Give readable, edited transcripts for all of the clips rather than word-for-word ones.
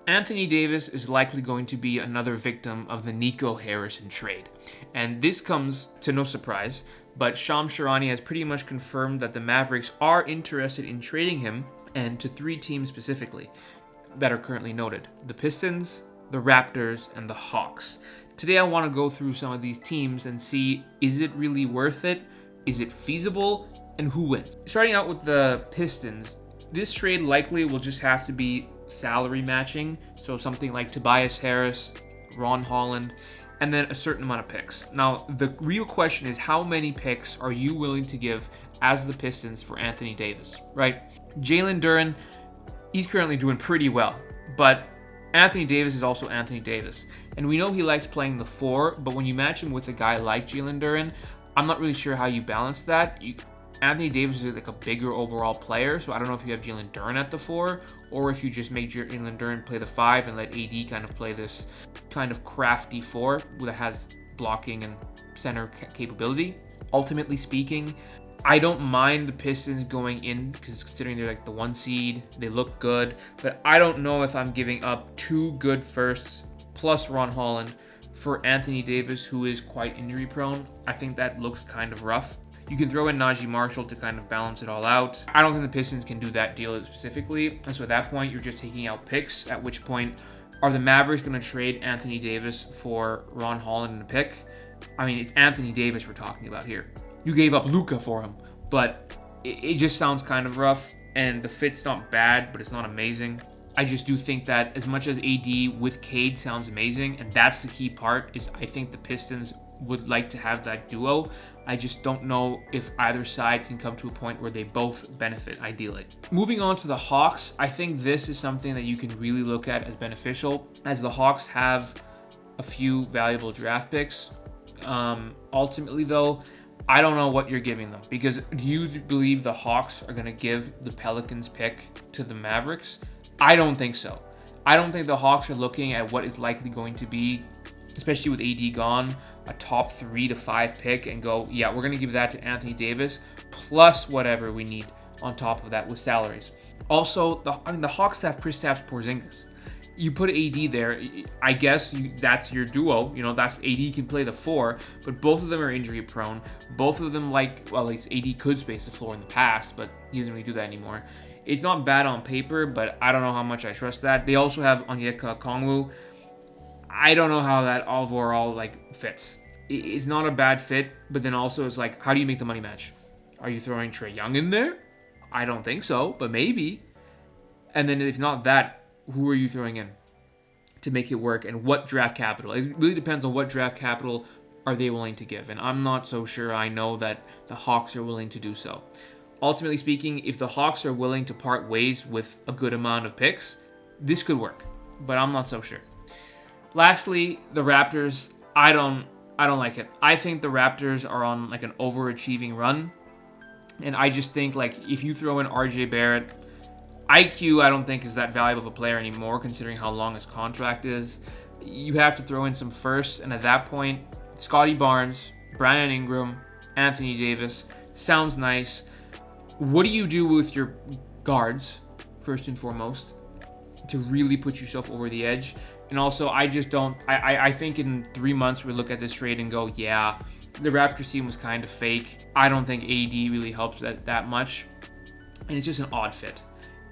Anthony Davis is likely going to be another victim of the Nico Harrison trade. And this comes to no surprise, but Shams Charania has pretty much confirmed that the Mavericks are interested in trading him, and to 3 teams specifically that are currently noted: the Pistons, the Raptors, and the Hawks. Today I want to go through some of these teams and see, is it really worth it? Is it feasible? And who wins? Starting out with the Pistons, this trade likely will just have to be salary matching, so something like Tobias Harris, Ron Holland, and then a certain amount of picks. Now, the real question is, how many picks are you willing to give as the Pistons for Anthony Davis, right? Jalen Duren, he's currently doing pretty well, but Anthony Davis is also Anthony Davis, and we know he likes playing the 4, but when you match him with a guy like Jalen Duren, I'm not really sure how you balance that. Anthony Davis is like a bigger overall player, so I don't know if you have Jalen Duren at the 4, or if you just make Jalen Duren play the 5 and let AD kind of play this kind of crafty 4 that has blocking and center capability. Ultimately speaking, I don't mind the Pistons going in, because considering they're like the 1 seed, they look good, but I don't know if I'm giving up 2 good firsts plus Ron Holland for Anthony Davis, who is quite injury prone. I think that looks kind of rough. You can throw in Najee Marshall to kind of balance it all out. I don't think the Pistons can do that deal specifically. And so at that point, you're just taking out picks, at which point, are the Mavericks going to trade Anthony Davis for Ron Holland and a pick? I mean, it's Anthony Davis we're talking about here. You gave up Luka for him, but it just sounds kind of rough. And the fit's not bad, but it's not amazing. I just do think that as much as AD with Cade sounds amazing, and that's the key part, is I think the Pistons would like to have that duo. I just don't know if either side can come to a point where they both benefit ideally. Moving on to the Hawks, I think this is something that you can really look at as beneficial, as the Hawks have a few valuable draft picks. Ultimately though, I don't know what you're giving them, because do you believe the Hawks are going to give the Pelicans pick to the Mavericks? I don't think so. I don't think the Hawks are looking at what is likely going to be, especially with AD gone, a top 3 to 5 pick and go, yeah, we're going to give that to Anthony Davis plus whatever we need on top of that with salaries. Also, the Hawks have Kristaps Porzingis. You put AD there, I guess that's your duo. You know, that's AD can play the 4, but both of them are injury prone. Both of them at least AD could space the floor in the past, but he doesn't really do that anymore. It's not bad on paper, but I don't know how much I trust that. They also have Onyeka Okongwu. I don't know how that overall fits. It's not a bad fit, but then also it's like, how do you make the money match? Are you throwing Trae Young in there? I don't think so, but maybe. And then if not that, who are you throwing in to make it work, and what draft capital? It really depends on what draft capital are they willing to give, and I'm not so sure I know that the Hawks are willing to do so. Ultimately speaking, if the Hawks are willing to part ways with a good amount of picks, this could work, but I'm not so sure. Lastly, the Raptors, I don't like it. I think the Raptors are on an overachieving run, and I just think if you throw in RJ Barrett, IQ I don't think is that valuable of a player anymore considering how long his contract is. You have to throw in some firsts, and at that point, Scotty Barnes, Brandon Ingram, Anthony Davis, sounds nice. What do you do with your guards, first and foremost, to really put yourself over the edge? And also, I think in 3 months we look at this trade and go, yeah, the Raptors team was kind of fake. I don't think AD really helps that much. And it's just an odd fit.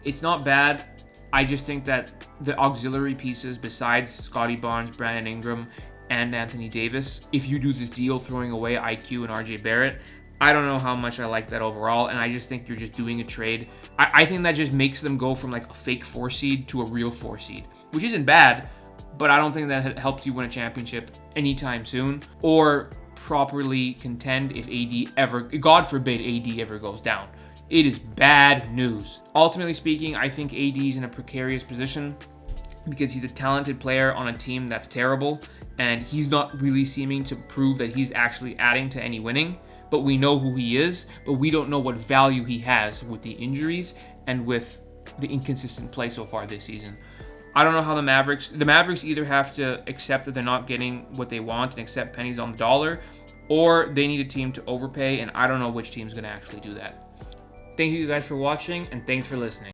It's not bad. I just think that the auxiliary pieces besides Scotty Barnes, Brandon Ingram, and Anthony Davis, if you do this deal throwing away IQ and RJ Barrett, I don't know how much I like that overall, and I just think you're just doing a trade. I think that just makes them go from a fake 4 seed to a real 4 seed, which isn't bad, but I don't think that helps you win a championship anytime soon, or properly contend if AD ever, God forbid, AD ever goes down. It is bad news. Ultimately speaking, I think AD is in a precarious position because he's a talented player on a team that's terrible, and he's not really seeming to prove that he's actually adding to any winning. But we know who he is, but we don't know what value he has with the injuries and with the inconsistent play so far this season. I don't know how the Mavericks either have to accept that they're not getting what they want and accept pennies on the dollar, or they need a team to overpay, and I don't know which team's going to actually do that. Thank you guys for watching, and thanks for listening.